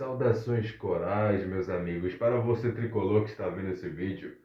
Saudações corais, meus amigos. Para você tricolor que está vendo esse vídeo,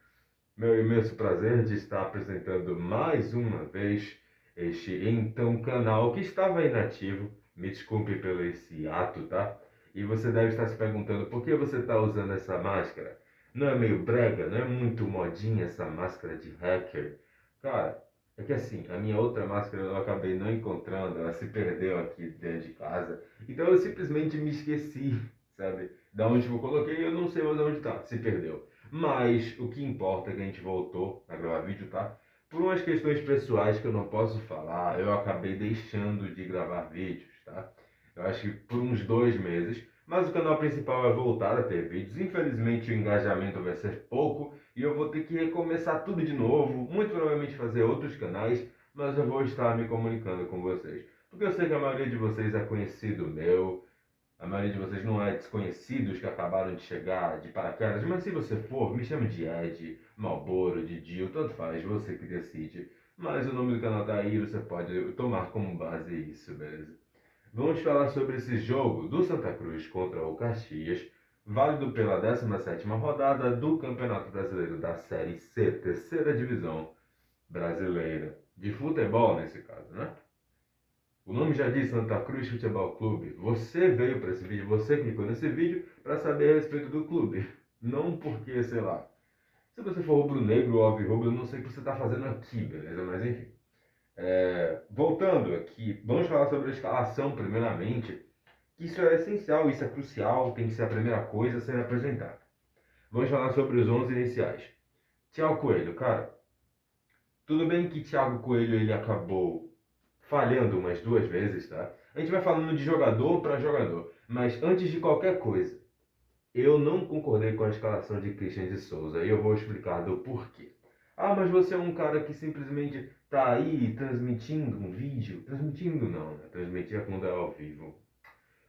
meu imenso prazer de estar apresentando mais uma vez este então canal que estava inativo. Me desculpe pelo esse ato, tá? E você deve estar se perguntando por que você está usando essa máscara. Não é meio brega? Não é muito modinha essa máscara de hacker? Cara, é que assim, a minha outra máscara eu acabei não encontrando, ela se perdeu aqui dentro de casa. Então eu simplesmente me esqueci, sabe? Da onde eu coloquei, eu não sei mais onde tá, se perdeu. Mas o que importa é que a gente voltou a gravar vídeo, tá? Por umas questões pessoais que eu não posso falar, eu acabei deixando de gravar vídeos, tá? Eu acho que por uns 2 meses. Mas o canal principal vai voltar a ter vídeos. Infelizmente o engajamento vai ser pouco e eu vou ter que recomeçar tudo de novo. Muito provavelmente fazer outros canais, mas eu vou estar me comunicando com vocês. Porque eu sei que a maioria de vocês é conhecido meu, a maioria de vocês não é desconhecidos que acabaram de chegar de paraquedas, mas se você for, me chame de Ed, Malboro, de Dio, tanto faz, você que decide. Mas o nome do canal tá aí, você pode tomar como base isso, beleza? Vamos falar sobre esse jogo do Santa Cruz contra o Caxias, válido pela 17ª rodada do Campeonato Brasileiro da Série C, terceira divisão brasileira, de futebol nesse caso, né? O nome já diz Santa Cruz Futebol Clube. Você veio para esse vídeo, você clicou nesse vídeo para saber a respeito do clube. Não porque, sei lá, se você for rubro-negro ou alvirrubro, eu não sei o que você está fazendo aqui, beleza? Mas enfim. Voltando aqui, vamos falar sobre a escalação primeiramente. Isso é essencial, isso é crucial, tem que ser a primeira coisa a ser apresentada. Vamos falar sobre os 11 iniciais. Thiago Coelho, cara, tudo bem que Thiago Coelho ele acabou falhando umas 2 vezes, tá? A gente vai falando de jogador para jogador. Mas antes de qualquer coisa, eu não concordei com a escalação de Christian de Souza e eu vou explicar do porquê. Ah, mas você é um cara que simplesmente tá aí transmitindo um vídeo. Transmitindo não, né? Transmitir é quando é ao vivo.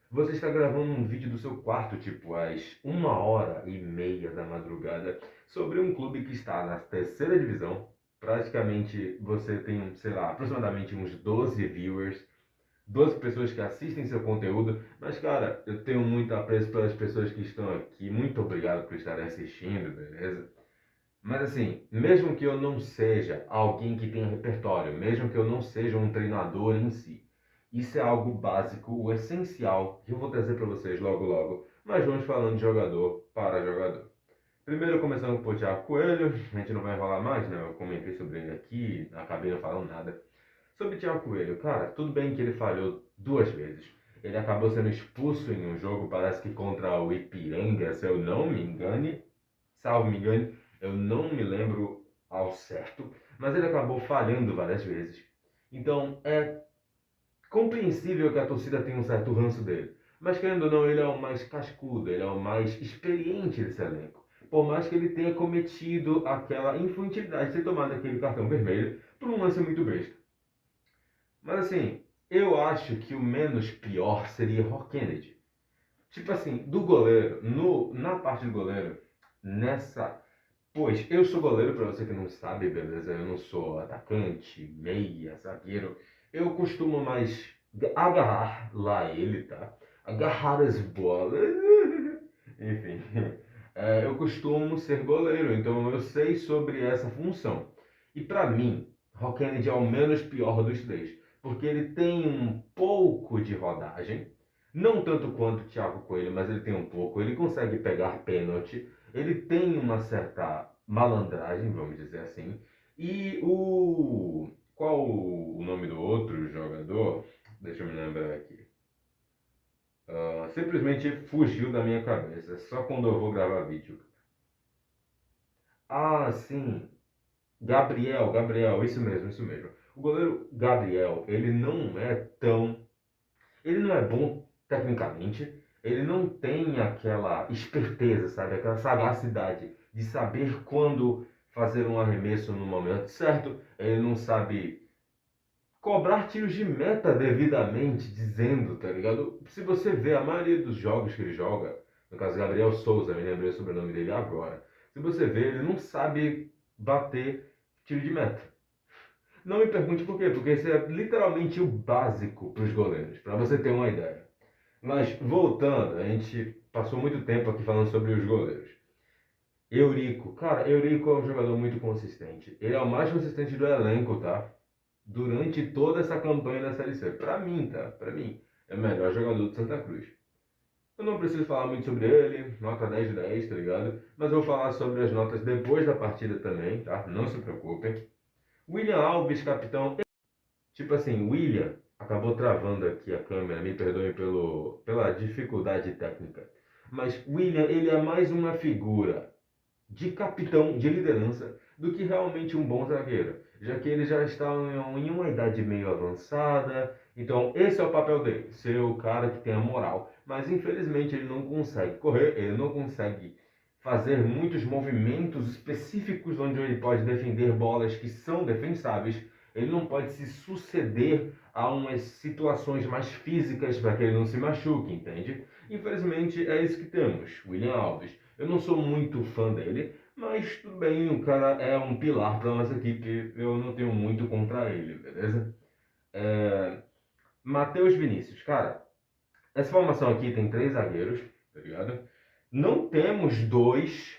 Você está gravando um vídeo do seu quarto, tipo às 1h30 da madrugada, sobre um clube que está na terceira divisão. Praticamente você tem, sei lá, aproximadamente uns 12 viewers, 12 pessoas que assistem seu conteúdo. Mas, cara, eu tenho muito apreço pelas pessoas que estão aqui. Muito obrigado por estarem assistindo, beleza? Mas assim, mesmo que eu não seja alguém que tenha repertório, mesmo que eu não seja um treinador em si, isso é algo básico, o essencial, que eu vou trazer para vocês logo logo, mas vamos falando de jogador para jogador. Primeiro começando por Thiago Coelho, a gente não vai enrolar mais, né? Eu comentei sobre ele aqui, acabei não falando nada. Sobre Thiago Coelho, cara, tudo bem que ele falhou 2 vezes. Ele acabou sendo expulso em um jogo, parece que contra o Ipiranga, se eu não me engane, salvo me engane, eu não me lembro ao certo, mas ele acabou falhando várias vezes. Então é compreensível que a torcida tenha um certo ranço dele. Mas querendo ou não, ele é o mais cascudo, ele é o mais experiente desse elenco. Por mais que ele tenha cometido aquela infantilidade de ter tomado aquele cartão vermelho por um lance muito besta. Mas assim, eu acho que o menos pior seria Rock Kennedy. Tipo assim, do goleiro, na parte do goleiro, nessa. Pois, eu sou goleiro, pra você que não sabe, beleza? Eu não sou atacante, meia, zagueiro. Eu costumo mais agarrar lá ele, tá? Agarrar as bolas. Enfim, eu costumo ser goleiro, então eu sei sobre essa função. E pra mim, Rock Kennedy é o menos pior dos três, porque ele tem um pouco de rodagem, não tanto quanto o Thiago Coelho, mas ele tem um pouco. Ele consegue pegar pênalti, ele tem uma certa malandragem, vamos dizer assim. E o. Qual o nome do outro jogador? Deixa eu me lembrar aqui. Simplesmente fugiu da minha cabeça, só quando eu vou gravar vídeo. Ah, sim. Gabriel, isso mesmo, isso mesmo. O goleiro Gabriel, ele não é tão. Ele não é bom tecnicamente, ele não tem aquela esperteza, sabe? Aquela sagacidade de saber quando fazer um arremesso no momento certo. Ele não sabe cobrar tiros de meta devidamente, dizendo, tá ligado? Se você vê a maioria dos jogos que ele joga, no caso Gabriel Souza, me lembrei o sobrenome dele agora. Se você vê, ele não sabe bater tiro de meta. Não me pergunte por quê, porque isso é literalmente o básico para os goleiros, para você ter uma ideia. Mas voltando, a gente passou muito tempo aqui falando sobre os goleiros. Eurico, cara, Eurico é um jogador muito consistente. Ele é o mais consistente do elenco, tá? Durante toda essa campanha da Série C. Pra mim, tá? Pra mim, é o melhor jogador do Santa Cruz. Eu não preciso falar muito sobre ele, nota 10 de 10, tá ligado? Mas eu vou falar sobre as notas depois da partida também, tá? Não se preocupem. William Alves, capitão. Tipo assim, William acabou travando aqui a câmera, me perdoem pela dificuldade técnica. Mas William, ele é mais uma figura de capitão, de liderança, do que realmente um bom zagueiro, já que ele já está em uma idade meio avançada. Então, esse é o papel dele, ser o cara que tem a moral. Mas, infelizmente, ele não consegue correr, ele não consegue fazer muitos movimentos específicos onde ele pode defender bolas que são defensáveis. Ele não pode se suceder a umas situações mais físicas para que ele não se machuque, entende? Infelizmente, é isso que temos, William Alves. Eu não sou muito fã dele, mas tudo bem, o cara é um pilar para nossa equipe, eu não tenho muito contra ele, beleza? É... Matheus Vinícius, cara, essa formação aqui tem três zagueiros, tá ligado? Não temos dois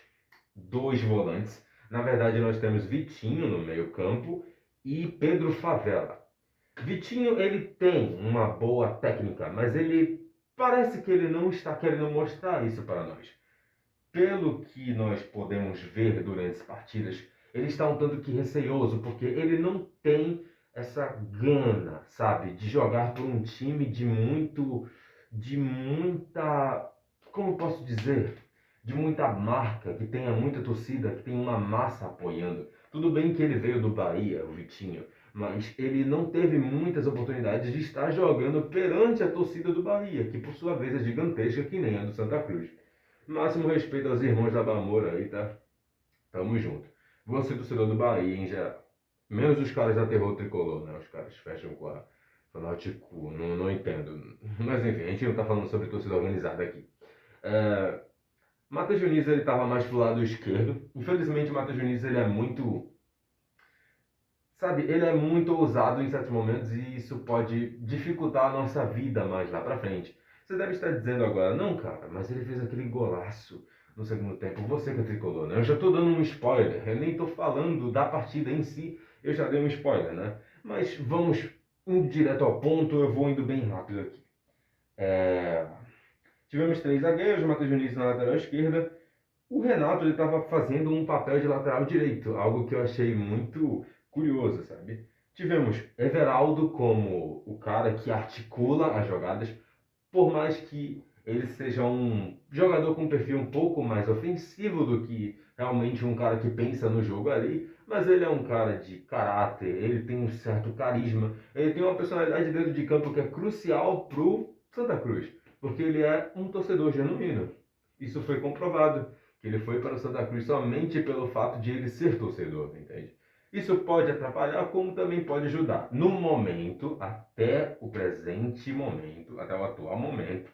volantes. Na verdade, nós temos Vitinho no meio campo e Pedro Favela. Vitinho, ele tem uma boa técnica, mas ele parece que ele não está querendo mostrar isso para nós. Pelo que nós podemos ver durante as partidas, ele está um tanto que receoso, porque ele não tem essa gana, sabe, de jogar por um time de muita, como eu posso dizer, de muita marca, que tenha muita torcida, que tenha uma massa apoiando. Tudo bem que ele veio do Bahia, o Vitinho, mas ele não teve muitas oportunidades de estar jogando perante a torcida do Bahia, que por sua vez é gigantesca, que nem a do Santa Cruz. Máximo respeito aos irmãos da Bamora aí, tá? Tamo junto. Você, torcedor do Bahia, em geral. Menos os caras da Terror Tricolor, né? Os caras fecham com a Fanático, não entendo. Mas enfim, a gente não tá falando sobre torcida organizada aqui. É... Matheus Diniz, ele tava mais pro lado esquerdo. Infelizmente, o Matheus Diniz, ele é muito... Sabe, ele é muito ousado em certos momentos e isso pode dificultar a nossa vida mais lá pra frente. Você deve estar dizendo agora, não, cara, mas ele fez aquele golaço no segundo tempo. Você que é tricolor, né? Eu já tô dando um spoiler, eu nem tô falando da partida em si, eu já dei um spoiler, né? Mas vamos indo direto ao ponto, eu vou indo bem rápido aqui. É... Tivemos três zagueiros, Matheus Diniz na lateral esquerda. O Renato ele estava fazendo um papel de lateral direito, algo que eu achei muito curioso, sabe? Tivemos Everaldo como o cara que articula as jogadas, por mais que ele seja um jogador com um perfil um pouco mais ofensivo do que realmente um cara que pensa no jogo ali, mas ele é um cara de caráter, ele tem um certo carisma, ele tem uma personalidade dentro de campo que é crucial pro Santa Cruz, porque ele é um torcedor genuíno. Isso foi comprovado, que ele foi para o Santa Cruz somente pelo fato de ele ser torcedor, entende? Isso pode atrapalhar, como também pode ajudar. No momento, até o presente momento, até o atual momento,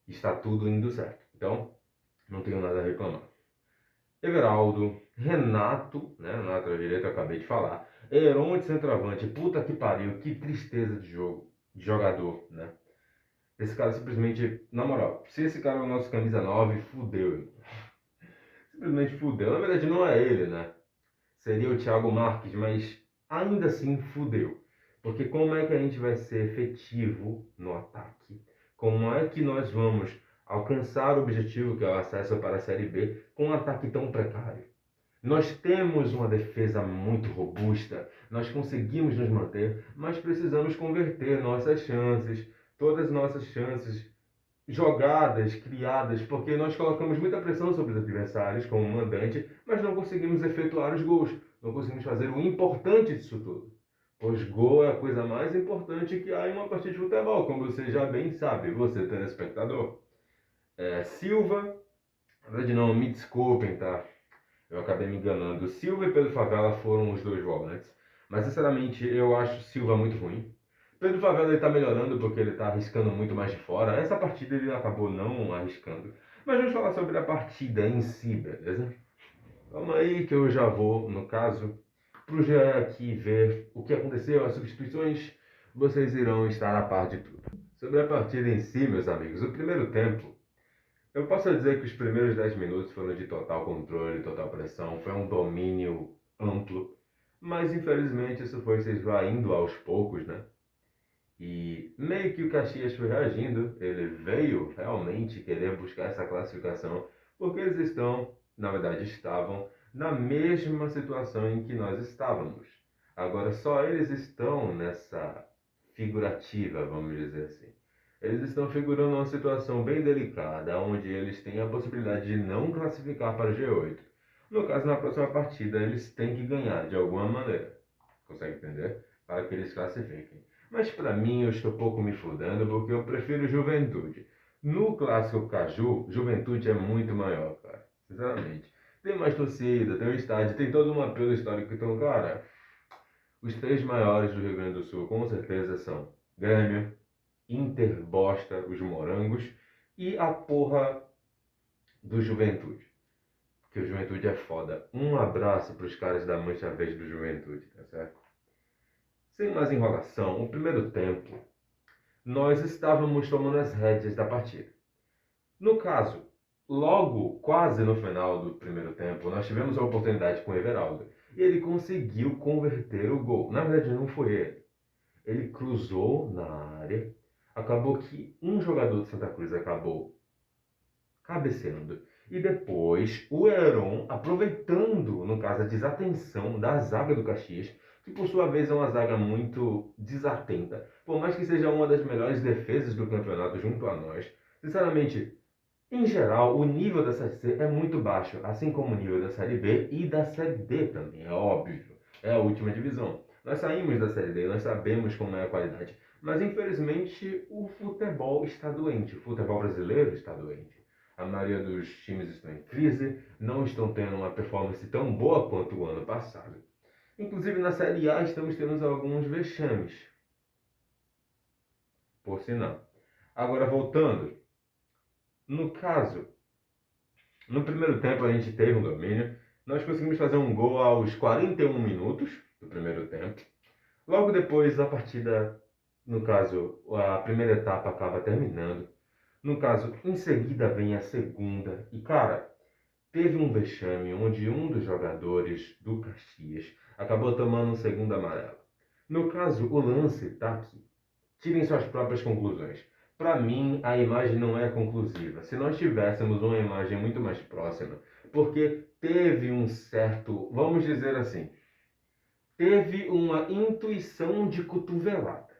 está tudo indo certo. Então, não tenho nada a reclamar. Everaldo, Renato, né, na lateral direita eu acabei de falar. Heron de centroavante, puta que pariu, que tristeza de jogo, de jogador, né? Esse cara simplesmente, na moral, se esse cara é o nosso camisa 9, fudeu. Simplesmente fudeu. Na verdade não é ele, né? Seria o Thiago Marques, mas ainda assim fudeu. Porque como é que a gente vai ser efetivo no ataque? Como é que nós vamos alcançar o objetivo que é o acesso para a Série B com um ataque tão precário? Nós temos uma defesa muito robusta, nós conseguimos nos manter, mas precisamos converter nossas chances, todas as nossas chances jogadas criadas, porque nós colocamos muita pressão sobre os adversários como mandante, mas não conseguimos efetuar os gols, não conseguimos fazer o importante disso tudo. Pois gol é a coisa mais importante que há em uma partida de futebol, como você já bem sabe, você telespectador. Silva, na verdade não, me desculpem, tá? Eu acabei me enganando. Silva e Pedro Favela foram os dois volantes, mas sinceramente eu acho Silva muito ruim. Pedro Favela ele tá melhorando porque ele tá arriscando muito mais de fora. Essa partida ele acabou não arriscando. Mas vamos falar sobre a partida em si, beleza? Calma aí que eu já vou, no caso, pro GE aqui ver o que aconteceu, as substituições. Vocês irão estar a par de tudo. Sobre a partida em si, meus amigos, o primeiro tempo, eu posso dizer que os primeiros 10 minutos foram de total controle, total pressão, foi um domínio amplo, mas infelizmente isso foi se esvaindo aos poucos, né? E meio que o Caxias foi reagindo, ele veio realmente querer buscar essa classificação, porque eles estão, na verdade estavam, na mesma situação em que nós estávamos. Agora só eles estão nessa figurativa, vamos dizer assim. Eles estão figurando uma situação bem delicada, onde eles têm a possibilidade de não classificar para o G8. No caso, na próxima partida, eles têm que ganhar de alguma maneira. Consegue entender? Para que eles classifiquem. Mas para mim eu estou pouco me fudendo porque eu prefiro Juventude. No clássico Caju, Juventude é muito maior, cara. Sinceramente. Tem mais torcida, tem um estádio, tem todo um apelo histórico. Então, cara, os três maiores do Rio Grande do Sul com certeza são Grêmio, Inter Bosta, os Morangos e a porra do Juventude. Porque o Juventude é foda. Um abraço pros caras da Mancha Verde do Juventude, tá certo? Sem mais enrolação, o primeiro tempo, nós estávamos tomando as rédeas da partida. No caso, logo, quase no final do primeiro tempo, nós tivemos a oportunidade com o Everaldo. E ele conseguiu converter o gol. Na verdade, não foi ele. Ele cruzou na área. Acabou que um jogador de Santa Cruz acabou cabeceando. E depois o Heron, aproveitando, no caso, a desatenção da zaga do Caxias, que por sua vez é uma zaga muito desatenta, por mais que seja uma das melhores defesas do campeonato junto a nós, sinceramente, em geral, o nível da Série C é muito baixo, assim como o nível da Série B e da Série D também, é óbvio. É a última divisão. Nós saímos da Série D, nós sabemos como é a qualidade, mas infelizmente o futebol está doente, o futebol brasileiro está doente. A maioria dos times estão em crise, não estão tendo uma performance tão boa quanto o ano passado. Inclusive na Série A estamos tendo alguns vexames, por sinal. Agora voltando, no caso, no primeiro tempo a gente teve um domínio, nós conseguimos fazer um gol aos 41 minutos do primeiro tempo. Logo depois a partida, no caso, a primeira etapa acaba terminando. No caso, em seguida vem a segunda. E cara, teve um vexame onde um dos jogadores do Caxias acabou tomando um segundo amarelo. No caso, o lance está aqui. Tirem suas próprias conclusões. Para mim, a imagem não é conclusiva. Se nós tivéssemos uma imagem muito mais próxima, porque teve um certo, vamos dizer assim, teve uma intuição de cotovelada.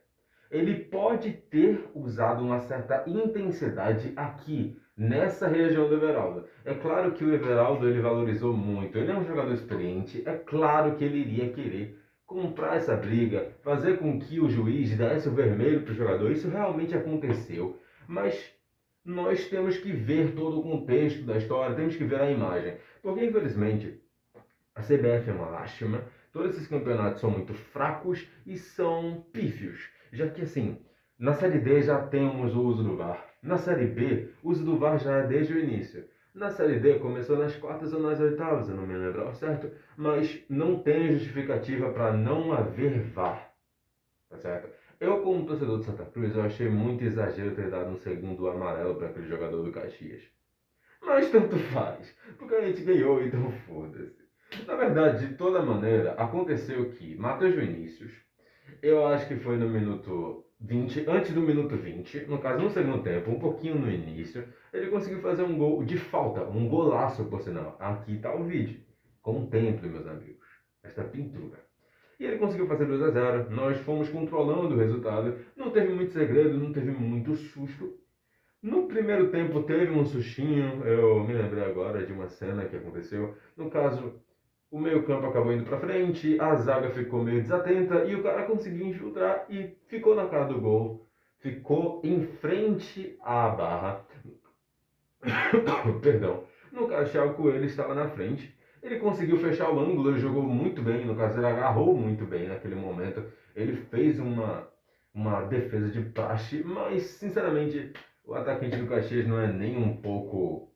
Ele pode ter usado uma certa intensidade aqui, nessa região do Everaldo. É claro que o Everaldo ele valorizou muito, ele é um jogador experiente, é claro que ele iria querer comprar essa briga, fazer com que o juiz desse o vermelho para o jogador. Isso realmente aconteceu, mas nós temos que ver todo o contexto da história, temos que ver a imagem, porque infelizmente a CBF é uma lástima, todos esses campeonatos são muito fracos e são pífios, já que assim, na Série D já temos o uso do VAR, na Série B o uso do VAR já é desde o início. Na Série D começou nas quartas ou nas oitavas, eu não me lembro ao certo, mas não tem justificativa para não haver VAR, tá certo? Eu, como torcedor de Santa Cruz, eu achei muito exagero ter dado um segundo amarelo para aquele jogador do Caxias. Mas tanto faz, porque a gente ganhou, então foda-se. Na verdade, de toda maneira, aconteceu que Matheus Vinícius, eu acho que foi no minuto 20, antes do minuto 20, no caso no segundo tempo, um pouquinho no início, ele conseguiu fazer um gol de falta, um golaço por sinal. Aqui está o vídeo. Contemple, meus amigos, esta pintura. E ele conseguiu fazer 2-0, nós fomos controlando o resultado, não teve muito segredo, não teve muito susto. No primeiro tempo teve um sustinho, eu me lembrei agora de uma cena que aconteceu. No caso, o meio-campo acabou indo para frente, a zaga ficou meio desatenta e o cara conseguiu infiltrar e ficou na cara do gol. Ficou em frente à barra. Perdão. No caso, Thiago Coelho estava na frente. Ele conseguiu fechar o ângulo, ele jogou muito bem. No caso, ele agarrou muito bem naquele momento. Ele fez uma defesa de praxe, mas, sinceramente, o atacante do Caxias não é nem um pouco.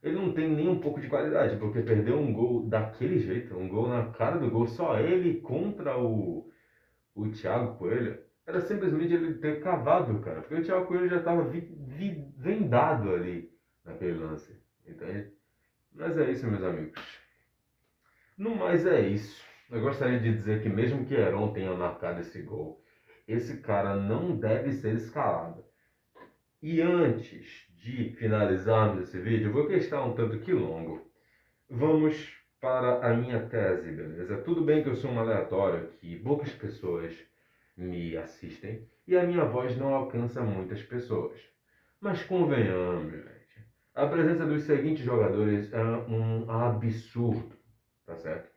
Ele não tem nem um pouco de qualidade, porque perdeu um gol daquele jeito, um gol na cara do gol, só ele contra o Thiago Coelho. era simplesmente ele ter cavado, cara. Porque o Thiago Coelho já estava vendado ali naquele lance. Entende? Mas é isso, meus amigos. No mais é isso. Eu gostaria de dizer que mesmo que Heron tenha marcado esse gol, esse cara não deve ser escalado. E antes de finalizarmos esse vídeo, eu vou questionar um tanto que longo. Vamos para a minha tese, beleza? Tudo bem que eu sou um aleatório, que poucas pessoas me assistem e a minha voz não alcança muitas pessoas. Mas convenhamos, gente, a presença dos seguintes jogadores é um absurdo, tá certo?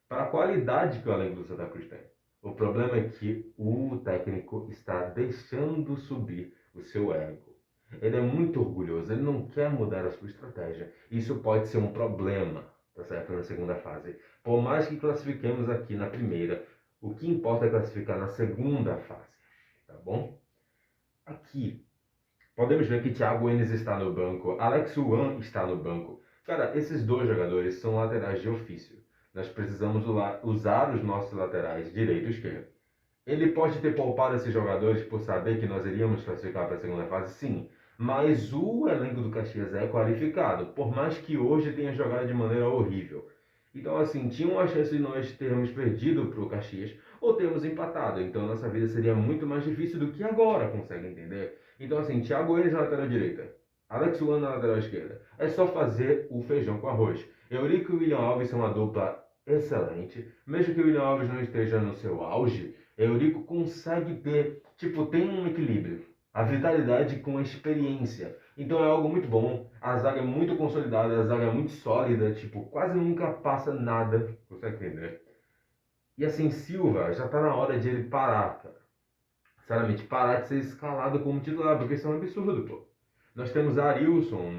Para a qualidade que o elenco do Santa Cruz tem. O problema é que o técnico está deixando subir o seu ego. Ele é muito orgulhoso, ele não quer mudar a sua estratégia. Isso pode ser um problema, tá certo? Na segunda fase. Por mais que classifiquemos aqui na primeira, o que importa é classificar na segunda fase, tá bom? Aqui, podemos ver que Thiago Enes está no banco, Alex Wan está no banco. Cara, esses dois jogadores são laterais de ofício. Nós precisamos usar os nossos laterais direito e esquerdo. Ele pode ter poupado esses jogadores por saber que nós iríamos classificar para a segunda fase? Sim. Mas o elenco do Caxias é qualificado, por mais que hoje tenha jogado de maneira horrível. Então, assim, tinha uma chance de nós termos perdido para o Caxias ou termos empatado. Então, nossa vida seria muito mais difícil do que agora, consegue entender? Então, assim, Thiago Enes na lateral direita, Alex Luan na lateral esquerda. É só fazer o feijão com arroz. Eurico e William Alves são uma dupla excelente. Mesmo que o William Alves não esteja no seu auge, Eurico consegue ter, tipo, tem um equilíbrio. A vitalidade com a experiência. Então é algo muito bom. A zaga é muito consolidada, a zaga é muito sólida, tipo, quase nunca passa nada. Consegue entender? E assim, Silva, já tá na hora de ele parar, cara. Sinceramente, parar de ser escalado como titular, porque isso é um absurdo, pô. Nós temos Arilson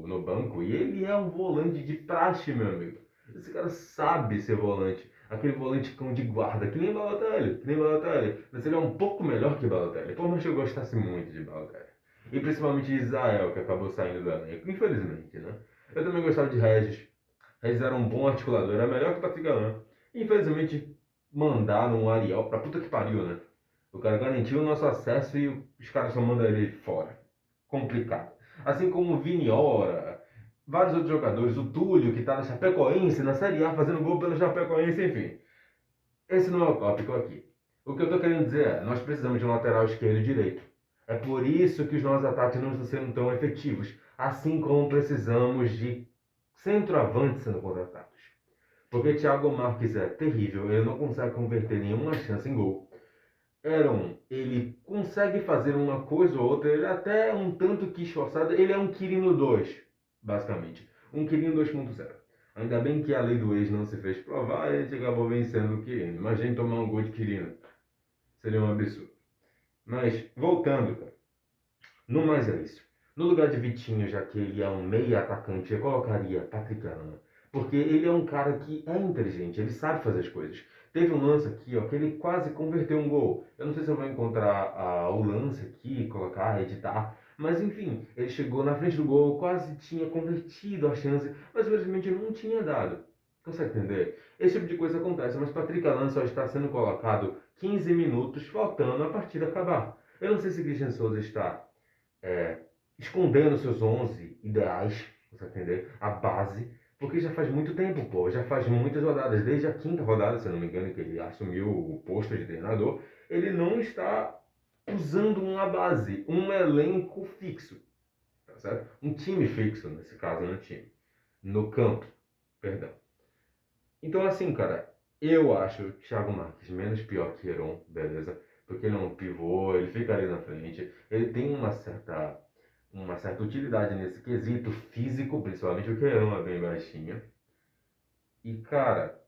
no banco e ele é um volante de praxe, meu amigo. Esse cara sabe ser volante. Aquele volante cão de guarda, que nem Balotelli, que nem Balotelli. Mas ele é um pouco melhor que Balotelli, por mais que eu gostasse muito de Balotelli. E principalmente de Israel, que acabou saindo do elenco, infelizmente, né? Eu também gostava de Regis. Regis era um bom articulador, era melhor que o Patrick Galán. Infelizmente, mandaram o Ariel pra puta que pariu, né? O cara garantiu o nosso acesso e os caras só mandam ele fora. Complicado. Assim como o Vini Ora, vários outros jogadores, o Túlio, que está na Chapecoense, na Série A, fazendo gol pela Chapecoense, enfim. Esse não é o tópico aqui. O que eu estou querendo dizer é, nós precisamos de um lateral esquerdo e direito. É por isso que os nossos ataques não estão sendo tão efetivos. Assim como precisamos de centroavantes sendo contratados. Porque Thiago Marques é terrível, ele não consegue converter nenhuma chance em gol. Heron, ele consegue fazer uma coisa ou outra, ele é até um tanto que esforçado, ele é um Quirino 2, basicamente. Um Quirino 2.0. Ainda bem que a lei do ex não se fez provar e a gente acabou vencendo o Quirino. Imagine tomar um gol de Quirino. Seria um absurdo. Mas, voltando, cara. No mais é isso. No lugar de Vitinho, já que ele é um meia atacante, eu colocaria Patrick Arana. Porque ele é um cara que é inteligente, ele sabe fazer as coisas. Teve um lance aqui, ó, que ele quase converteu um gol. Eu não sei se eu vou encontrar o lance aqui, colocar, editar. Mas enfim, ele chegou na frente do gol, quase tinha convertido a chance, mas simplesmente não tinha dado. Consegue entender? Esse tipo de coisa acontece, mas Patrick Arana só está sendo colocado 15 minutos, faltando a partida acabar. Eu não sei se Christian Souza está é, escondendo seus 11 ideais, você entender? A base, porque já faz muito tempo, pô, já faz muitas rodadas, desde a quinta rodada, se eu não me engano, que ele assumiu o posto de treinador, ele não está usando uma base, um elenco fixo, tá certo? Um time fixo, nesse caso, no time, no campo, perdão. Então, assim, cara, eu acho o Thiago Marques menos pior que Heron, beleza? Porque ele é um pivô, ele fica ali na frente, ele tem uma certa utilidade nesse quesito físico, principalmente o Heron é bem baixinho. E, cara,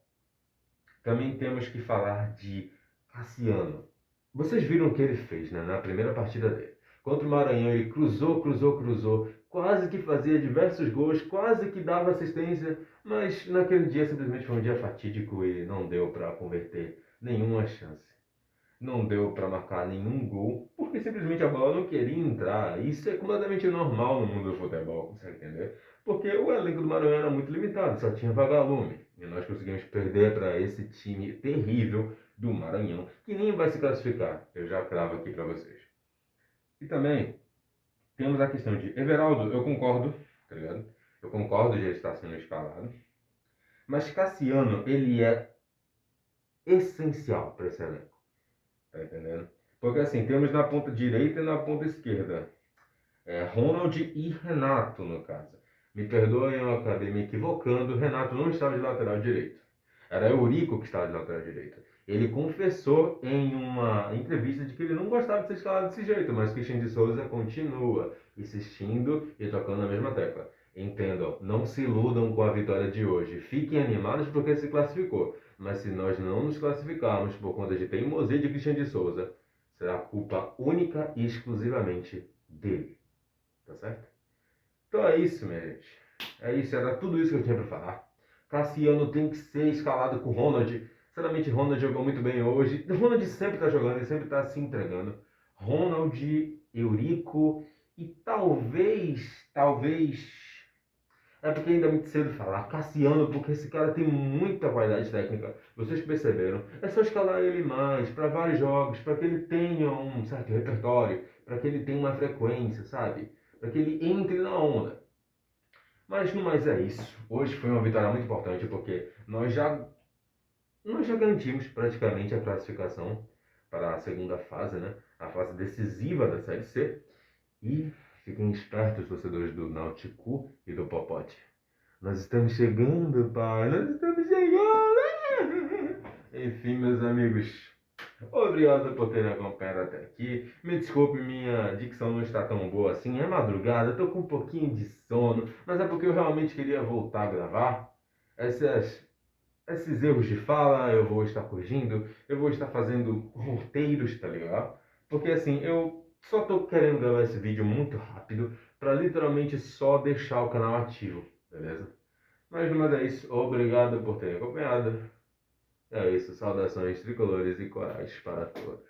também temos que falar de Cassiano. Vocês viram o que ele fez, né, na primeira partida dele. Contra o Maranhão, ele cruzou, cruzou, cruzou, quase que fazia diversos gols, quase que dava assistência, mas naquele dia simplesmente foi um dia fatídico e não deu para converter nenhuma chance. Não deu para marcar nenhum gol, porque simplesmente a bola não queria entrar. Isso é completamente normal no mundo do futebol, você entender? Porque o elenco do Maranhão era muito limitado, só tinha vagalume. E nós conseguimos perder para esse time terrível do Maranhão, que nem vai se classificar. Eu já cravo aqui para vocês. E também temos a questão de Everaldo, eu concordo, tá ligado? Eu concordo de ele estar sendo escalado. Mas Cassiano, ele é essencial para esse elenco. Tá entendendo? Porque assim, temos na ponta direita e na ponta esquerda. Ronald e Renato, no caso. Me perdoem, eu acabei me equivocando. Renato não estava de lateral direito. Era Eurico que estava de lateral direito. Ele confessou em uma entrevista de que ele não gostava de ser escalado desse jeito, mas Christian de Souza continua insistindo e tocando na mesma tecla. Entendam, não se iludam com a vitória de hoje. Fiquem animados porque se classificou. Mas se nós não nos classificarmos por conta de teimosia de Christian de Souza, será culpa única e exclusivamente dele. Tá certo? Então é isso, minha gente. É isso, era tudo isso que eu tinha para falar. Cassiano tem que ser escalado com o Ronald. Sinceramente, Ronald jogou muito bem hoje. O Ronald sempre tá jogando, ele sempre tá se entregando. Ronald, Eurico e talvez. É porque ainda é muito cedo falar. Cassiano, porque esse cara tem muita qualidade técnica. Vocês perceberam? É só escalar ele mais para vários jogos, para que ele tenha um certo repertório, para que ele tenha uma frequência, sabe? Para que ele entre na onda. Mas no mais é isso. Hoje foi uma vitória muito importante porque nós já garantimos praticamente a classificação para a segunda fase, né? A fase decisiva da Série C. E fiquem espertos, torcedores do Náutico e do Popote. Nós estamos chegando, pai. Nós estamos chegando. Enfim, meus amigos. Obrigado por terem acompanhado até aqui. Me desculpe, minha dicção não está tão boa assim. É madrugada, estou com um pouquinho de sono. Mas é porque eu realmente queria voltar a gravar. Esses erros de fala eu vou estar corrigindo. Eu vou estar fazendo roteiros, tá ligado? Porque assim, eu só estou querendo gravar esse vídeo muito rápido para literalmente só deixar o canal ativo, beleza? Mas no mais é isso. Obrigado por terem acompanhado. É isso. Saudações tricolores e corais para todos.